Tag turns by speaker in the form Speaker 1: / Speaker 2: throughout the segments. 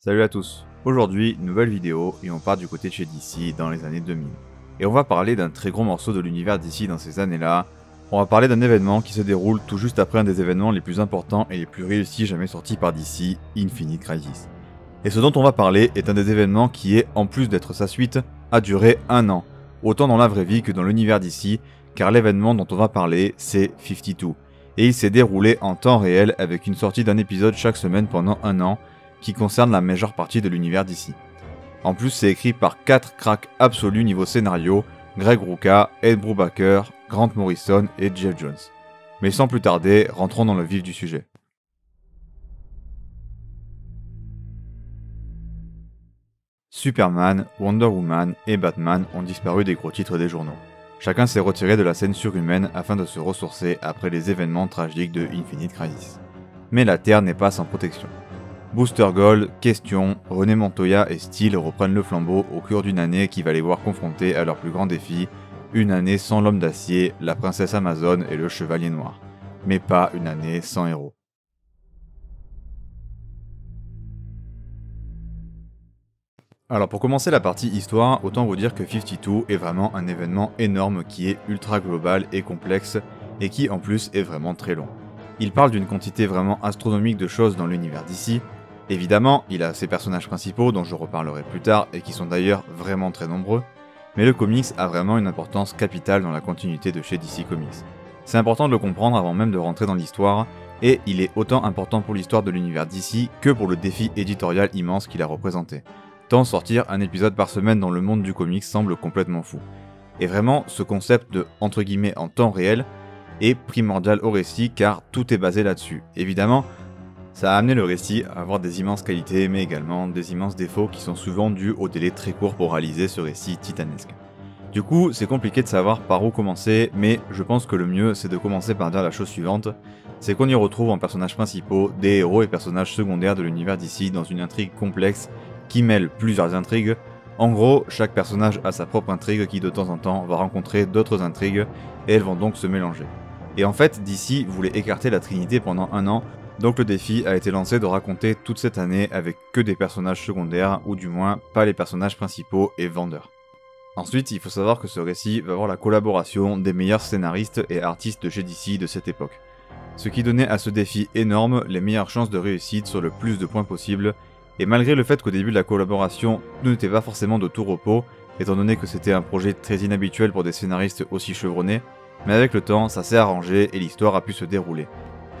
Speaker 1: Salut à tous, aujourd'hui nouvelle vidéo et on part du côté de chez DC dans les années 2000. Et on va parler d'un très gros morceau de l'univers DC dans ces années-là. On va parler d'un événement qui se déroule tout juste après un des événements les plus importants et les plus réussis jamais sortis par DC, Infinite Crisis. Et ce dont on va parler est un des événements qui est, en plus d'être sa suite, a duré 1 an, autant dans la vraie vie que dans l'univers DC, car l'événement dont on va parler c'est 52. Et il s'est déroulé en temps réel avec une sortie d'un épisode chaque semaine pendant 1 an, qui concerne la majeure partie de l'univers d'ici. En plus, c'est écrit par 4 cracks absolus niveau scénario, Greg Rucka, Ed Brubaker, Grant Morrison et Geoff Johns. Mais sans plus tarder, rentrons dans le vif du sujet. Superman, Wonder Woman et Batman ont disparu des gros titres des journaux. Chacun s'est retiré de la scène surhumaine afin de se ressourcer après les événements tragiques de Infinite Crisis. Mais la Terre n'est pas sans protection. Booster Gold, Question, René Montoya et Steel reprennent le flambeau au cours d'une année qui va les voir confrontés à leur plus grand défi, une année sans l'homme d'acier, la princesse Amazon et le chevalier noir. Mais pas une année sans héros. Alors pour commencer la partie histoire, autant vous dire que 52 est vraiment un événement énorme qui est ultra global et complexe, et qui en plus est vraiment très long. Il parle d'une quantité vraiment astronomique de choses dans l'univers d'ici. Évidemment, il a ses personnages principaux dont je reparlerai plus tard et qui sont d'ailleurs vraiment très nombreux, mais le comics a vraiment une importance capitale dans la continuité de chez DC Comics. C'est important de le comprendre avant même de rentrer dans l'histoire, et il est autant important pour l'histoire de l'univers DC que pour le défi éditorial immense qu'il a représenté. Tant sortir un épisode par semaine dans le monde du comics semble complètement fou. Et vraiment, ce concept de entre guillemets en temps réel est primordial au récit car tout est basé là-dessus. Évidemment, ça a amené le récit à avoir des immenses qualités mais également des immenses défauts qui sont souvent dus au délai très court pour réaliser ce récit titanesque. Du coup, c'est compliqué de savoir par où commencer, mais je pense que le mieux c'est de commencer par dire la chose suivante, c'est qu'on y retrouve en personnages principaux des héros et personnages secondaires de l'univers d'ici dans une intrigue complexe qui mêle plusieurs intrigues. En gros, chaque personnage a sa propre intrigue qui de temps en temps va rencontrer d'autres intrigues et elles vont donc se mélanger. Et en fait, DC voulait écarter la Trinité pendant 1 an, donc le défi a été lancé de raconter toute cette année avec que des personnages secondaires, ou du moins pas les personnages principaux et vendeurs. Ensuite, il faut savoir que ce récit va avoir la collaboration des meilleurs scénaristes et artistes de chez DC de cette époque. Ce qui donnait à ce défi énorme les meilleures chances de réussite sur le plus de points possible, et malgré le fait qu'au début de la collaboration, tout n'était pas forcément de tout repos, étant donné que c'était un projet très inhabituel pour des scénaristes aussi chevronnés, mais avec le temps, ça s'est arrangé et l'histoire a pu se dérouler.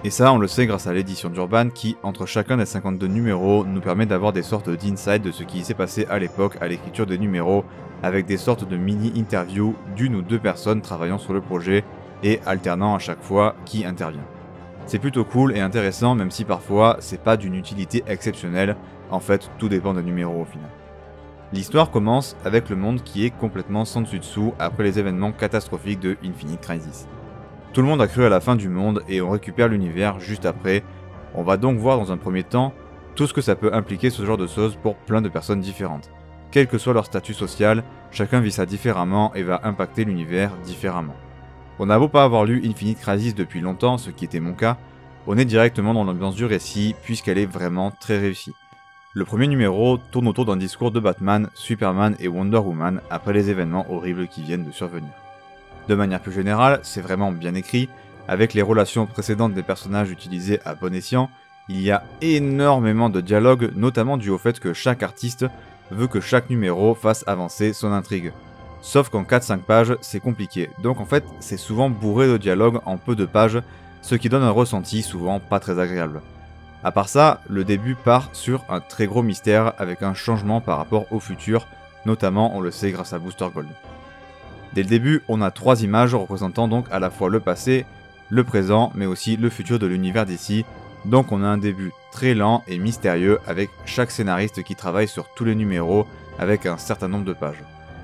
Speaker 1: Et ça, on le sait grâce à l'édition d'Urban qui, entre chacun des 52 numéros, nous permet d'avoir des sortes d'insights de ce qui s'est passé à l'époque à l'écriture des numéros, avec des sortes de mini-interviews d'une ou deux personnes travaillant sur le projet et alternant à chaque fois qui intervient. C'est plutôt cool et intéressant même si parfois c'est pas d'une utilité exceptionnelle, en fait tout dépend des numéros au final. L'histoire commence avec le monde qui est complètement sans dessus dessous après les événements catastrophiques de Infinite Crisis. Tout le monde a cru à la fin du monde et on récupère l'univers juste après. On va donc voir dans un premier temps tout ce que ça peut impliquer ce genre de choses pour plein de personnes différentes. Quel que soit leur statut social, chacun vit ça différemment et va impacter l'univers différemment. On n'a beau pas avoir lu Infinite Crisis depuis longtemps, ce qui était mon cas, on est directement dans l'ambiance du récit puisqu'elle est vraiment très réussie. Le premier numéro tourne autour d'un discours de Batman, Superman et Wonder Woman après les événements horribles qui viennent de survenir. De manière plus générale, c'est vraiment bien écrit, avec les relations précédentes des personnages utilisées à bon escient, il y a énormément de dialogues, notamment dû au fait que chaque artiste veut que chaque numéro fasse avancer son intrigue. Sauf qu'en 4-5 pages, c'est compliqué, donc en fait, c'est souvent bourré de dialogues en peu de pages, ce qui donne un ressenti souvent pas très agréable. À part ça, le début part sur un très gros mystère avec un changement par rapport au futur, notamment on le sait grâce à Booster Gold. Dès le début, on a 3 images représentant donc à la fois le passé, le présent, mais aussi le futur de l'univers d'ici, donc on a un début très lent et mystérieux avec chaque scénariste qui travaille sur tous les numéros avec un certain nombre de pages.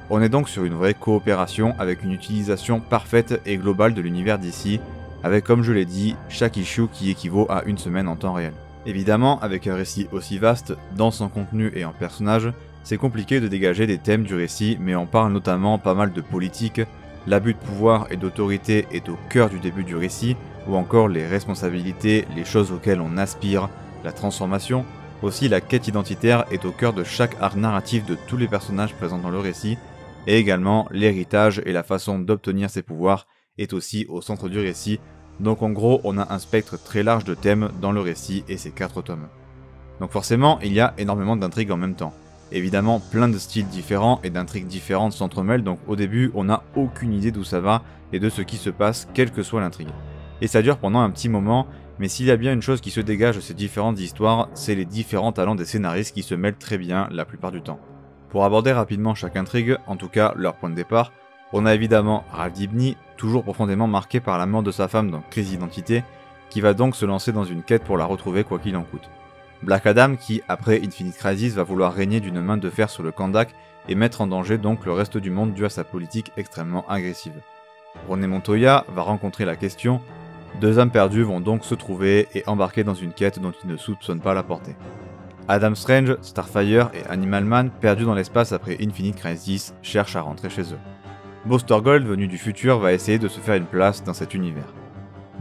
Speaker 1: On est donc sur une vraie coopération avec une utilisation parfaite et globale de l'univers d'ici, avec comme je l'ai dit, chaque issue qui équivaut à 1 semaine en temps réel. Évidemment, avec un récit aussi vaste, dans son contenu et en personnages, c'est compliqué de dégager des thèmes du récit, mais on parle notamment pas mal de politique, l'abus de pouvoir et d'autorité est au cœur du début du récit, ou encore les responsabilités, les choses auxquelles on aspire, la transformation, Aussi, la quête identitaire est au cœur de chaque arc narratif de tous les personnages présents dans le récit, et également l'héritage et la façon d'obtenir ses pouvoirs est aussi au centre du récit, donc en gros on a un spectre très large de thèmes dans le récit et ses 4 tomes. Donc forcément il y a énormément d'intrigues en même temps. Évidemment plein de styles différents et d'intrigues différentes s'entremêlent, donc au début on n'a aucune idée d'où ça va et de ce qui se passe quelle que soit l'intrigue. Et ça dure pendant un petit moment, mais s'il y a bien une chose qui se dégage de ces différentes histoires, c'est les différents talents des scénaristes qui se mêlent très bien la plupart du temps. Pour aborder rapidement chaque intrigue, en tout cas leur point de départ, on a évidemment Ralph Dibny, toujours profondément marqué par la mort de sa femme dans Crise d'identité, qui va donc se lancer dans une quête pour la retrouver quoi qu'il en coûte. Black Adam qui, après Infinite Crisis, va vouloir régner d'une main de fer sur le Kahndaq et mettre en danger donc le reste du monde dû à sa politique extrêmement agressive. René Montoya va rencontrer la question. 2 âmes perdues vont donc se trouver et embarquer dans une quête dont ils ne soupçonnent pas la portée. Adam Strange, Starfire et Animal Man, perdus dans l'espace après Infinite Crisis, cherchent à rentrer chez eux. Booster Gold, venu du futur, va essayer de se faire une place dans cet univers.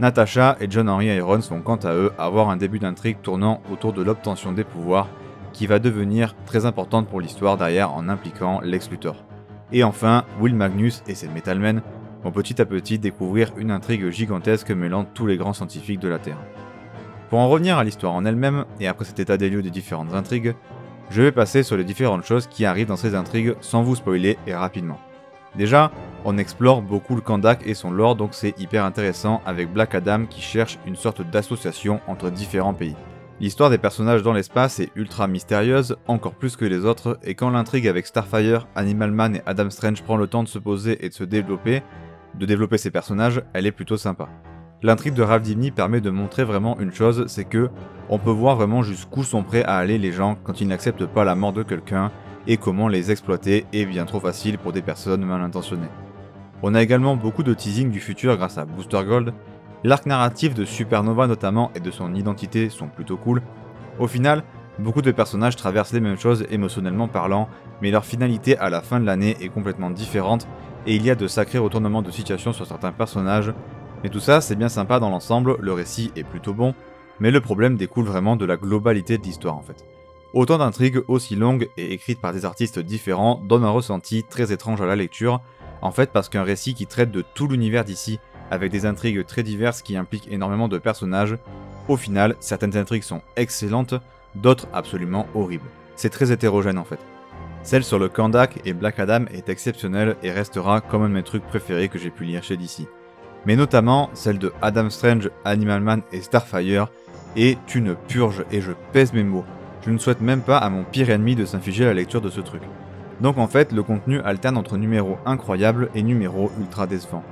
Speaker 1: Natasha et John Henry Irons vont quant à eux avoir un début d'intrigue tournant autour de l'obtention des pouvoirs, qui va devenir très importante pour l'histoire derrière en impliquant Lex Luthor. Et enfin, Will Magnus et ses Metal Men vont petit à petit découvrir une intrigue gigantesque mêlant tous les grands scientifiques de la Terre. Pour en revenir à l'histoire en elle-même, et après cet état des lieux des différentes intrigues, je vais passer sur les différentes choses qui arrivent dans ces intrigues sans vous spoiler et rapidement. Déjà, on explore beaucoup le Kahndaq et son lore, donc c'est hyper intéressant avec Black Adam qui cherche une sorte d'association entre différents pays. L'histoire des personnages dans l'espace est ultra mystérieuse, encore plus que les autres, et quand l'intrigue avec Starfire, Animal Man et Adam Strange prend le temps de se poser et de se développer, ses personnages, elle est plutôt sympa. L'intrigue de Ralph Dibny permet de montrer vraiment une chose, c'est que on peut voir vraiment jusqu'où sont prêts à aller les gens quand ils n'acceptent pas la mort de quelqu'un et comment les exploiter est bien trop facile pour des personnes mal intentionnées. On a également beaucoup de teasing du futur grâce à Booster Gold. L'arc narratif de Supernova notamment et de son identité sont plutôt cool. Au final, beaucoup de personnages traversent les mêmes choses émotionnellement parlant, mais leur finalité à la fin de l'année est complètement différente et il y a de sacrés retournements de situation sur certains personnages. Mais tout ça c'est bien sympa dans l'ensemble, le récit est plutôt bon, mais le problème découle vraiment de la globalité de l'histoire en fait. Autant d'intrigues aussi longues et écrites par des artistes différents donnent un ressenti très étrange à la lecture, en fait parce qu'un récit qui traite de tout l'univers d'ici, avec des intrigues très diverses qui impliquent énormément de personnages, au final certaines intrigues sont excellentes, d'autres absolument horribles. C'est très hétérogène en fait. Celle sur le Kahndaq et Black Adam est exceptionnelle et restera comme un de mes trucs préférés que j'ai pu lire chez DC. Mais notamment celle de Adam Strange, Animal Man et Starfire est une purge et je pèse mes mots. Je ne souhaite même pas à mon pire ennemi de s'infliger la lecture de ce truc. Donc en fait, le contenu alterne entre numéros incroyables et numéros ultra décevants.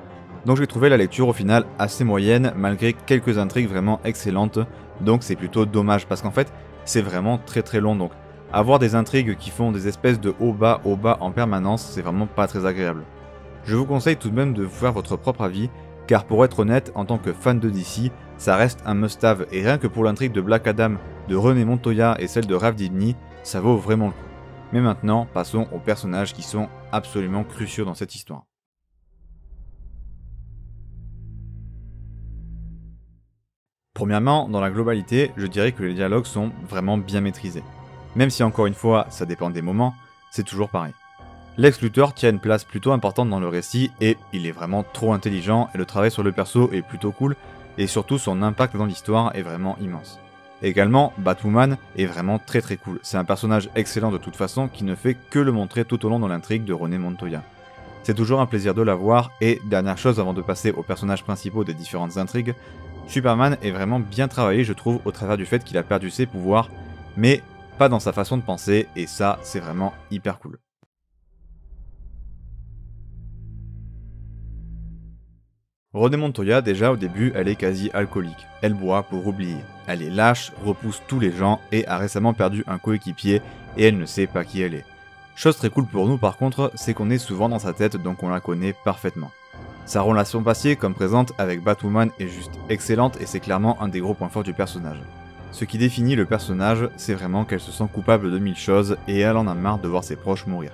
Speaker 1: Donc j'ai trouvé la lecture au final assez moyenne malgré quelques intrigues vraiment excellentes, donc c'est plutôt dommage parce qu'en fait c'est vraiment très long, donc avoir des intrigues qui font des espèces de haut bas en permanence, c'est vraiment pas très agréable. Je vous conseille tout de même de vous faire votre propre avis, car pour être honnête, en tant que fan de DC, ça reste un must-have et rien que pour l'intrigue de Black Adam, de René Montoya et celle de Ralph Dibny, ça vaut vraiment le coup. Mais maintenant, passons aux personnages qui sont absolument cruciaux dans cette histoire. Premièrement, dans la globalité, je dirais que les dialogues sont vraiment bien maîtrisés. Même si encore une fois, ça dépend des moments, c'est toujours pareil. Lex Luthor tient une place plutôt importante dans le récit et il est vraiment trop intelligent et le travail sur le perso est plutôt cool et surtout son impact dans l'histoire est vraiment immense. Également, Batwoman est vraiment très cool, c'est un personnage excellent de toute façon qui ne fait que le montrer tout au long de l'intrigue de René Montoya. C'est toujours un plaisir de la voir et dernière chose avant de passer aux personnages principaux des différentes intrigues, Superman est vraiment bien travaillé je trouve au travers du fait qu'il a perdu ses pouvoirs, mais pas dans sa façon de penser et ça c'est vraiment hyper cool. René Montoya, déjà au début, elle est quasi alcoolique. Elle boit pour oublier. Elle est lâche, repousse tous les gens et a récemment perdu un coéquipier et elle ne sait pas qui elle est. Chose très cool pour nous par contre, c'est qu'on est souvent dans sa tête donc on la connaît parfaitement. Sa relation passée comme présente avec Batwoman est juste excellente et c'est clairement un des gros points forts du personnage. Ce qui définit le personnage, c'est vraiment qu'elle se sent coupable de 1000 choses et elle en a marre de voir ses proches mourir.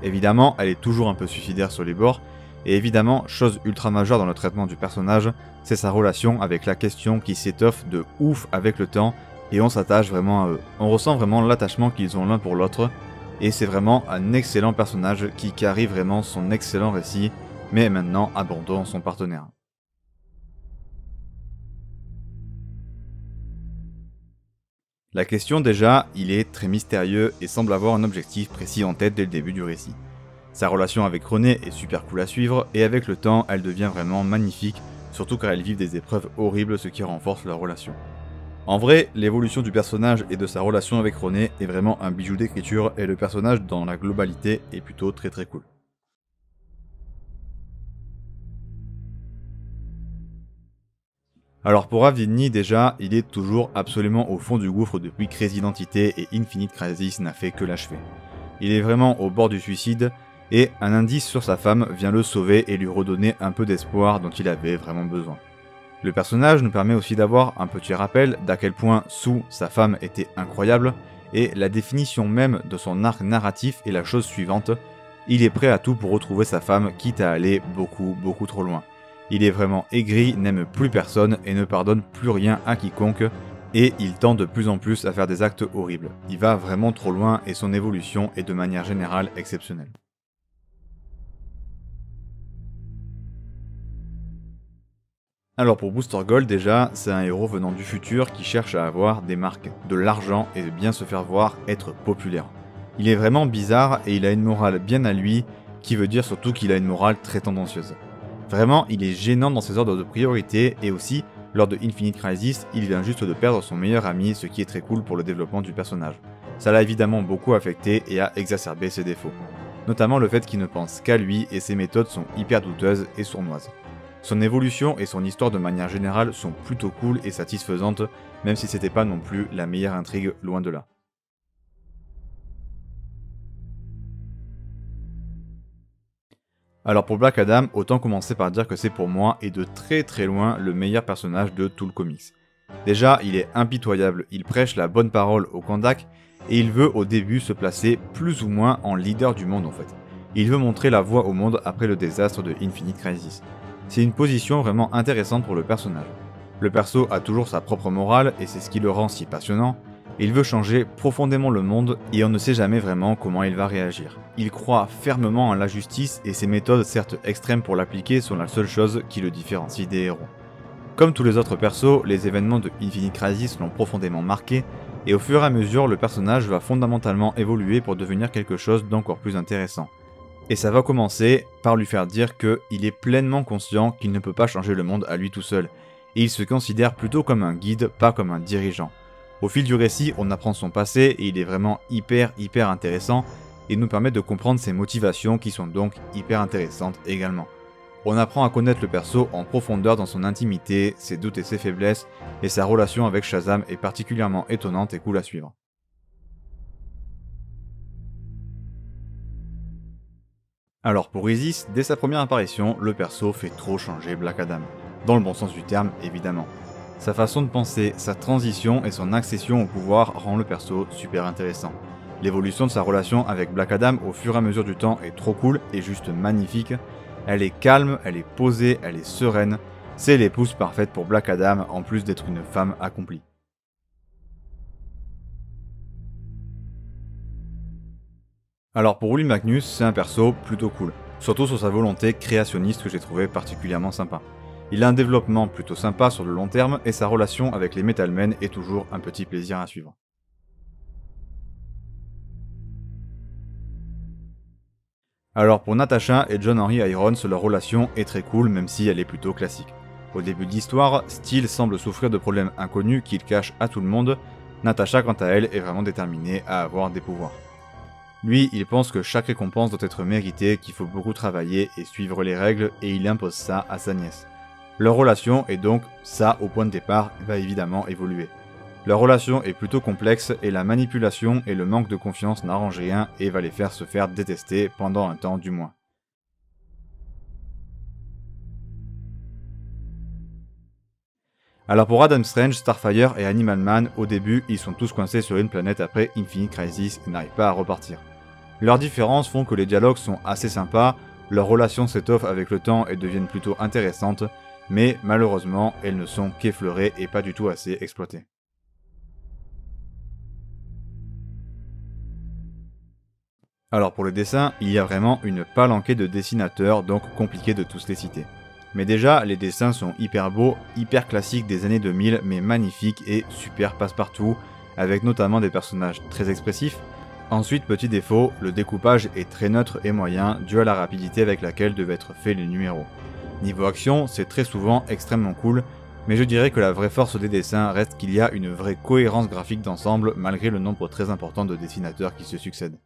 Speaker 1: Évidemment, elle est toujours un peu suicidaire sur les bords, et évidemment, chose ultra majeure dans le traitement du personnage, c'est sa relation avec la question qui s'étoffe de ouf avec le temps et on s'attache vraiment à eux. On ressent vraiment l'attachement qu'ils ont l'un pour l'autre, et c'est vraiment un excellent personnage qui carry vraiment son excellent récit, mais maintenant abandonne son partenaire. La question déjà, il est très mystérieux et semble avoir un objectif précis en tête dès le début du récit. Sa relation avec René est super cool à suivre, et avec le temps, elle devient vraiment magnifique, surtout car elles vivent des épreuves horribles, ce qui renforce leur relation. En vrai, l'évolution du personnage et de sa relation avec René est vraiment un bijou d'écriture, et le personnage dans la globalité est plutôt très cool. Alors pour Avdini déjà, il est toujours absolument au fond du gouffre depuis Crazy Identité et Infinite Crisis n'a fait que l'achever. Il est vraiment au bord du suicide, et un indice sur sa femme vient le sauver et lui redonner un peu d'espoir dont il avait vraiment besoin. Le personnage nous permet aussi d'avoir un petit rappel d'à quel point Sue, sa femme, était incroyable, et la définition même de son arc narratif est la chose suivante: il est prêt à tout pour retrouver sa femme, quitte à aller beaucoup trop loin. Il est vraiment aigri, n'aime plus personne et ne pardonne plus rien à quiconque, et il tend de plus en plus à faire des actes horribles. Il va vraiment trop loin et son évolution est de manière générale exceptionnelle. Alors pour Booster Gold déjà, c'est un héros venant du futur qui cherche à avoir des marques, de l'argent et de bien se faire voir, être populaire. Il est vraiment bizarre et il a une morale bien à lui, qui veut dire surtout qu'il a une morale très tendancieuse. Vraiment, il est gênant dans ses ordres de priorité et aussi, lors de Infinite Crisis, il vient juste de perdre son meilleur ami, ce qui est très cool pour le développement du personnage. Ça l'a évidemment beaucoup affecté et a exacerbé ses défauts. Notamment le fait qu'il ne pense qu'à lui et ses méthodes sont hyper douteuses et sournoises. Son évolution et son histoire de manière générale sont plutôt cool et satisfaisantes, même si c'était pas non plus la meilleure intrigue, loin de là. Alors pour Black Adam, autant commencer par dire que c'est pour moi et de très loin le meilleur personnage de tout le comics. Déjà, il est impitoyable, il prêche la bonne parole au Kandak et il veut au début se placer plus ou moins en leader du monde en fait. Il veut montrer la voie au monde après le désastre de Infinite Crisis. C'est une position vraiment intéressante pour le personnage. Le perso a toujours sa propre morale et c'est ce qui le rend si passionnant. Il veut changer profondément le monde et on ne sait jamais vraiment comment il va réagir. Il croit fermement en la justice et ses méthodes certes extrêmes pour l'appliquer sont la seule chose qui le différencie des héros. Comme tous les autres persos, les événements de Infinite Crisis l'ont profondément marqué et au fur et à mesure le personnage va fondamentalement évoluer pour devenir quelque chose d'encore plus intéressant. Et ça va commencer par lui faire dire qu'il est pleinement conscient qu'il ne peut pas changer le monde à lui tout seul, et il se considère plutôt comme un guide, pas comme un dirigeant. Au fil du récit, on apprend son passé et il est vraiment hyper intéressant, et nous permet de comprendre ses motivations qui sont donc hyper intéressantes également. On apprend à connaître le perso en profondeur dans son intimité, ses doutes et ses faiblesses, et sa relation avec Shazam est particulièrement étonnante et cool à suivre. Alors pour Isis, dès sa première apparition, le perso fait trop changer Black Adam. Dans le bon sens du terme, évidemment. Sa façon de penser, sa transition et son accession au pouvoir rend le perso super intéressant. L'évolution de sa relation avec Black Adam au fur et à mesure du temps est trop cool et juste magnifique. Elle est calme, elle est posée, elle est sereine. C'est l'épouse parfaite pour Black Adam en plus d'être une femme accomplie. Alors pour Willie Magnus, c'est un perso plutôt cool, surtout sur sa volonté créationniste que j'ai trouvé particulièrement sympa. Il a un développement plutôt sympa sur le long terme et sa relation avec les Metal Men est toujours un petit plaisir à suivre. Alors pour Natasha et John Henry Irons, leur relation est très cool même si elle est plutôt classique. Au début de l'histoire, Steel semble souffrir de problèmes inconnus qu'il cache à tout le monde. Natasha quant à elle est vraiment déterminée à avoir des pouvoirs. Lui, il pense que chaque récompense doit être méritée, qu'il faut beaucoup travailler et suivre les règles, et il impose ça à sa nièce. Leur relation est donc, ça au point de départ, va évidemment évoluer. Leur relation est plutôt complexe et la manipulation et le manque de confiance n'arrangent rien et va les faire se faire détester pendant un temps du moins. Alors pour Adam Strange, Starfire et Animal Man, au début, ils sont tous coincés sur une planète après Infinite Crisis et n'arrivent pas à repartir. Leurs différences font que les dialogues sont assez sympas, leurs relations s'étoffent avec le temps et deviennent plutôt intéressantes, mais malheureusement, elles ne sont qu'effleurées et pas du tout assez exploitées. Alors pour le dessin, il y a vraiment une palanquée de dessinateurs, donc compliqué de tous les citer. Mais déjà, les dessins sont hyper beaux, hyper classiques des années 2000, mais magnifiques et super passe-partout, avec notamment des personnages très expressifs. Ensuite, petit défaut, le découpage est très neutre et moyen, dû à la rapidité avec laquelle devaient être faits les numéros. Niveau action, c'est très souvent extrêmement cool, mais je dirais que la vraie force des dessins reste qu'il y a une vraie cohérence graphique d'ensemble malgré le nombre très important de dessinateurs qui se succèdent.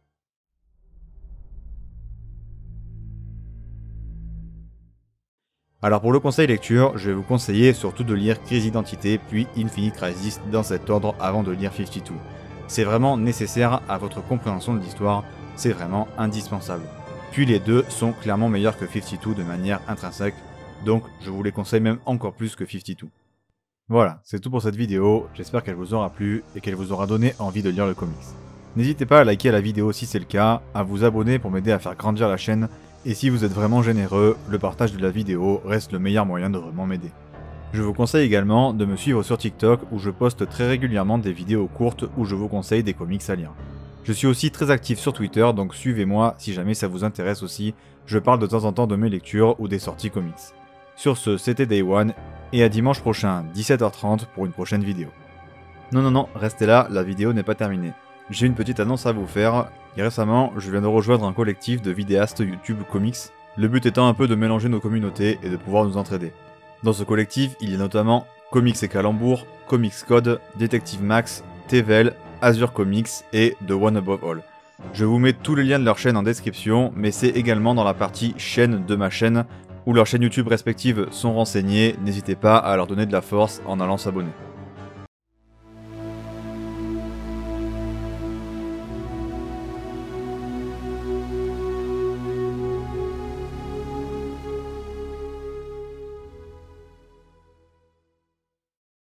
Speaker 1: Alors pour le conseil lecture, je vais vous conseiller surtout de lire Crise d'identité puis Infinite Crisis dans cet ordre avant de lire 52. C'est vraiment nécessaire à votre compréhension de l'histoire, c'est vraiment indispensable. Puis les deux sont clairement meilleurs que 52 de manière intrinsèque, donc je vous les conseille même encore plus que 52. Voilà, c'est tout pour cette vidéo, j'espère qu'elle vous aura plu et qu'elle vous aura donné envie de lire le comics. N'hésitez pas à liker la vidéo si c'est le cas, à vous abonner pour m'aider à faire grandir la chaîne, et si vous êtes vraiment généreux, le partage de la vidéo reste le meilleur moyen de vraiment m'aider. Je vous conseille également de me suivre sur TikTok où je poste très régulièrement des vidéos courtes où je vous conseille des comics à lire. Je suis aussi très actif sur Twitter, donc suivez-moi si jamais ça vous intéresse aussi, je parle de temps en temps de mes lectures ou des sorties comics. Sur ce, c'était Day One, et à dimanche prochain, 17h30 pour une prochaine vidéo. Non, restez là, la vidéo n'est pas terminée. J'ai une petite annonce à vous faire, et récemment, je viens de rejoindre un collectif de vidéastes YouTube comics, le but étant un peu de mélanger nos communautés et de pouvoir nous entraider. Dans ce collectif, il y a notamment Comics et Calembour, Comics Code, Detective Max, Tevel, Azure Comics et The One Above All. Je vous mets tous les liens de leur chaîne en description, mais c'est également dans la partie chaîne de ma chaîne, où leurs chaînes YouTube respectives sont renseignées, n'hésitez pas à leur donner de la force en allant s'abonner.